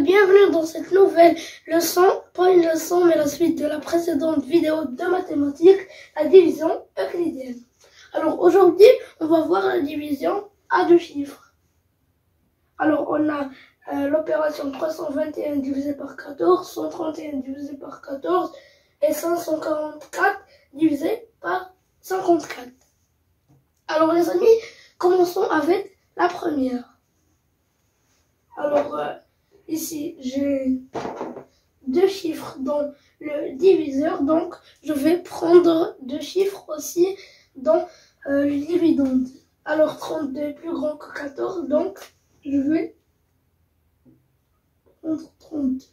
bienvenue dans cette nouvelle leçon, pas une leçon mais la suite de la précédente vidéo de mathématiques, la division euclidienne. Alors aujourd'hui, on va voir la division à deux chiffres. Alors on a l'opération 321 divisé par 14, 131 divisé par 14 et 544 divisé par 54. Alors les amis, commençons avec la première. Alors ici j'ai deux chiffres dans le diviseur, donc je vais prendre deux chiffres aussi dans le dividende. Alors 32 est plus grand que 14, donc je vais prendre 32.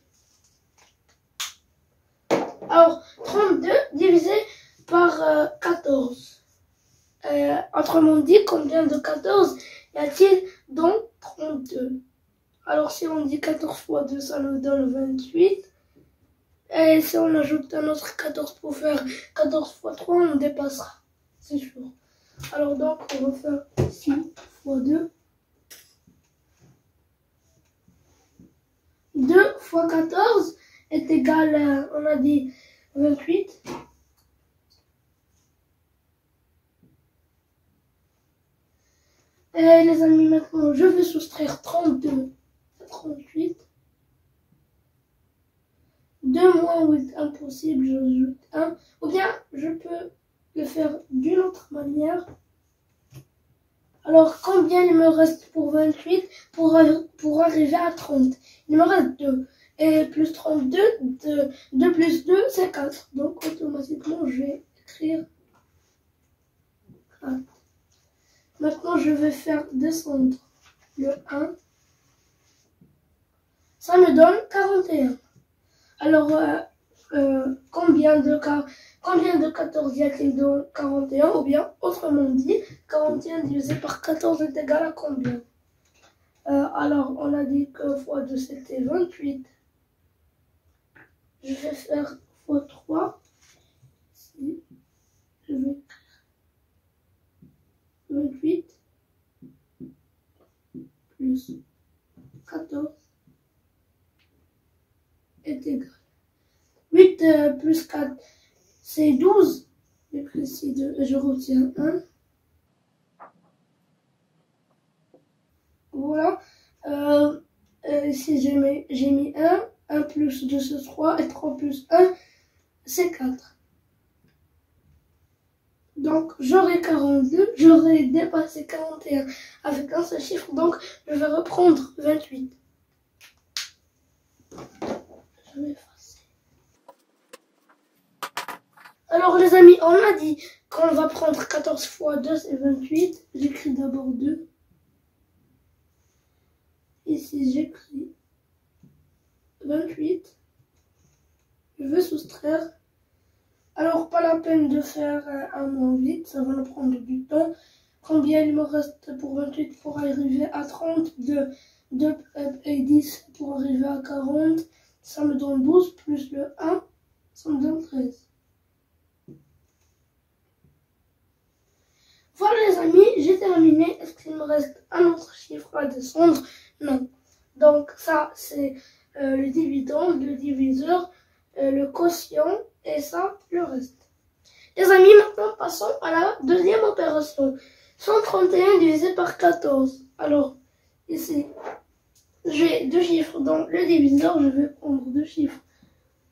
Alors 32 divisé par 14. Autrement dit, combien de 14 y a-t-il dans 32? Alors si on dit 14 fois 2, ça nous donne 28. Et si on ajoute un autre 14 pour faire 14 fois 3, on dépassera. C'est sûr. Alors donc, on va faire 6 fois 2. 2 fois 14 est égal à, on a dit, 28. Et les amis, maintenant, je vais soustraire 32 à 38. 2 moins 8, impossible, j'ajoute 1. Ou bien, je peux le faire d'une autre manière. Alors, combien il me reste pour 28 pour arriver à 30? Il me reste 2. Et plus 32, 2 plus 2, c'est 4. Donc, automatiquement, je vais écrire 4. Maintenant, je vais faire descendre le 1. Ça me donne 41. Alors, combien de 14 y a-t-il dans 41? Ou bien, autrement dit, 41 divisé par 14 est égal à combien? Alors, on a dit que fois 2 c'était 28. Je vais faire fois 3. Ici, je vais écrire 28 plus 14 est égal. 8 plus 4, c'est 12. J'écris ici 2 et je retiens 1. Voilà. Ici, j'ai mis 1. 1 plus 2, c'est 3. Et 3 plus 1, c'est 4. Donc, j'aurai 42. J'aurai dépassé 41 avec un seul chiffre. Donc, je vais reprendre 28. Je vais effacer. Alors, les amis, on a dit qu'on va prendre 14 fois 2, c'est 28. J'écris d'abord 2. Ici, j'écris 28. Je vais soustraire. Alors, pas la peine de faire 1 moins 8, ça va nous prendre du temps. Combien il me reste pour 28 pour arriver à 30? 2 et 10 pour arriver à 40. Ça me donne 12 plus le 1, ça me donne 13. Voilà les amis, j'ai terminé. Est-ce qu'il me reste un autre chiffre à descendre? Non. Donc ça, c'est le dividende, le diviseur, le quotient et ça, le reste. Les amis, maintenant passons à la deuxième opération. 131 divisé par 14. Alors, ici, j'ai deux chiffres dans le diviseur. Je vais prendre deux chiffres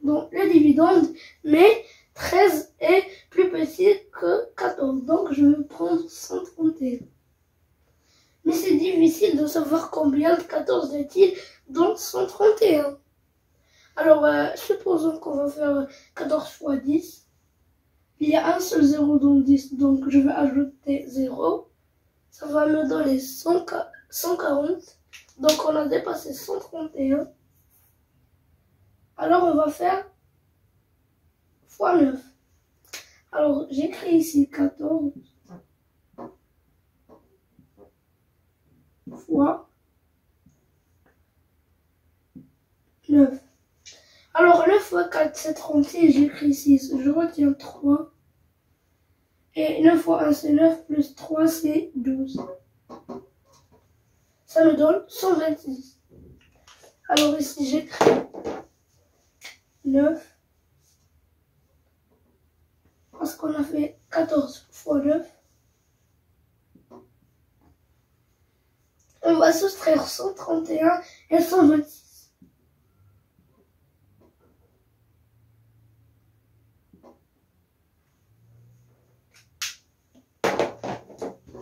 dans le dividende, mais 13 est plus petit que 14. Donc, je vais prendre 131. Mais c'est difficile de savoir combien de 14 est-il dans 131. Alors, supposons qu'on va faire 14 fois 10. Il y a un seul 0 dans 10, donc je vais ajouter 0. Ça va me donner 140. Donc, on a dépassé 131. Alors, on va faire fois 9. Alors, j'écris ici 14 fois 9. Alors, 9 fois 4, c'est 36. J'écris 6. Je retiens 3. Et 9 fois 1, c'est 9. Plus 3, c'est 12. Ça me donne 126. Alors ici j'écris 9. Parce qu'on a fait 14 fois 9. On va soustraire 131 et 126.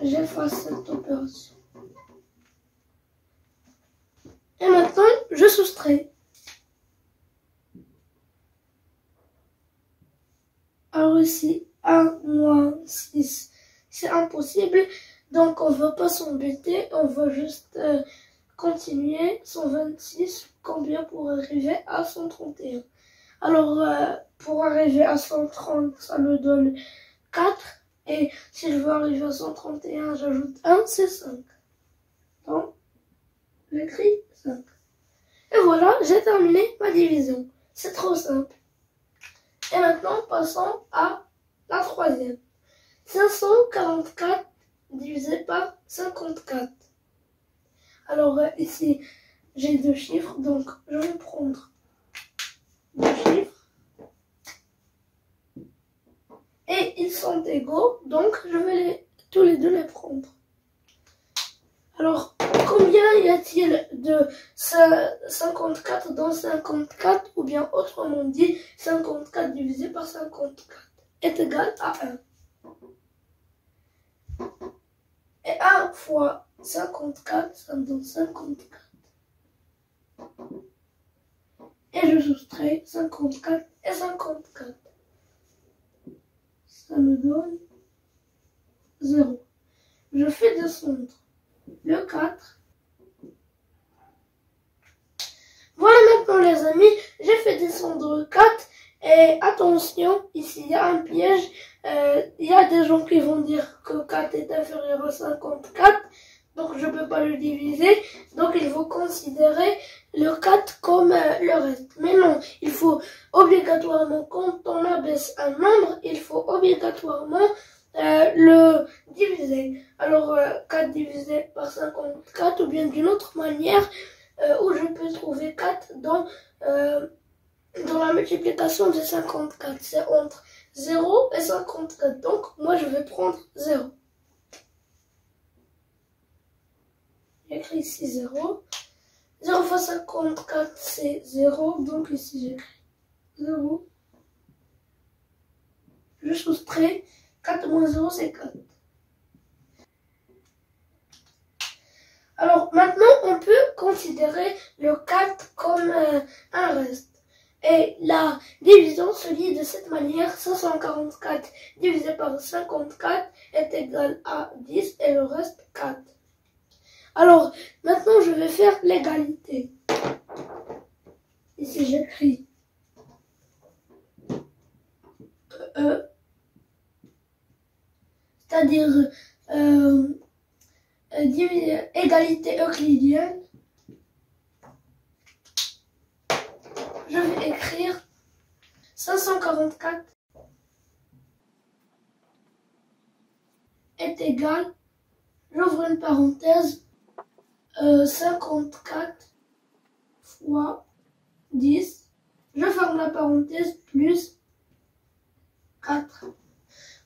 J'efface cette opération. Et maintenant, je soustrais. Alors ici, 1 moins 6, c'est impossible. Donc on ne va pas s'embêter, on va juste continuer. 126, combien pour arriver à 131? Alors pour arriver à 130, ça me donne 4. Et si je veux arriver à 131, j'ajoute 1, c'est 5. Donc j'écris 5. Et voilà, j'ai terminé ma division. C'est trop simple. Et maintenant, passons à la troisième. 544 divisé par 54. Alors ici, j'ai deux chiffres, donc je vais prendre deux chiffres. Et ils sont égaux, donc je vais tous les deux les prendre. Alors, combien y a-t-il de 54 dans 54, ou bien autrement dit, 54 divisé par 54 est égal à 1. Et 1 fois 54, ça me donne 54. Et je soustrais 54 et 54. Ça me donne 0. Je fais descendre le 4. Voilà maintenant les amis, j'ai fait descendre le 4. Et attention, ici il y a un piège. Il y a des gens qui vont dire que 4 est inférieur à 54. Donc je ne peux pas le diviser. Donc il faut considérer le 4 comme le reste. Mais non, il faut obligatoirement, quand on abaisse un nombre, il faut obligatoirement le diviser. Alors 4 divisé par 54, ou bien d'une autre manière où je peux trouver 4 dans la multiplication de 54. C'est entre 0 et 54. Donc moi je vais prendre 0. J'écris ici 0. 0 fois 54 c'est 0. Donc ici j'écris 0. Je soustrais 4 moins 0 c'est 4. Alors maintenant on peut considérer le 4 comme un reste. Et la division se lit de cette manière. 544 divisé par 54 est égal à 10 et le reste 4. Alors maintenant je vais faire l'égalité. Ici j'écris c'est-à-dire égalité euclidienne. Je vais écrire 544 est égal, j'ouvre une parenthèse, 54 fois 10, je ferme la parenthèse, plus 4.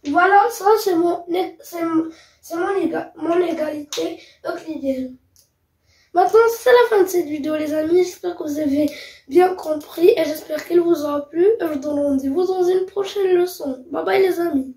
Voilà, ça c'est mon égalité euclidienne. Maintenant, c'est la fin de cette vidéo les amis, j'espère que vous avez bien compris et j'espère qu'elle vous aura plu. Je vous donne rendez-vous dans une prochaine leçon. Bye bye les amis.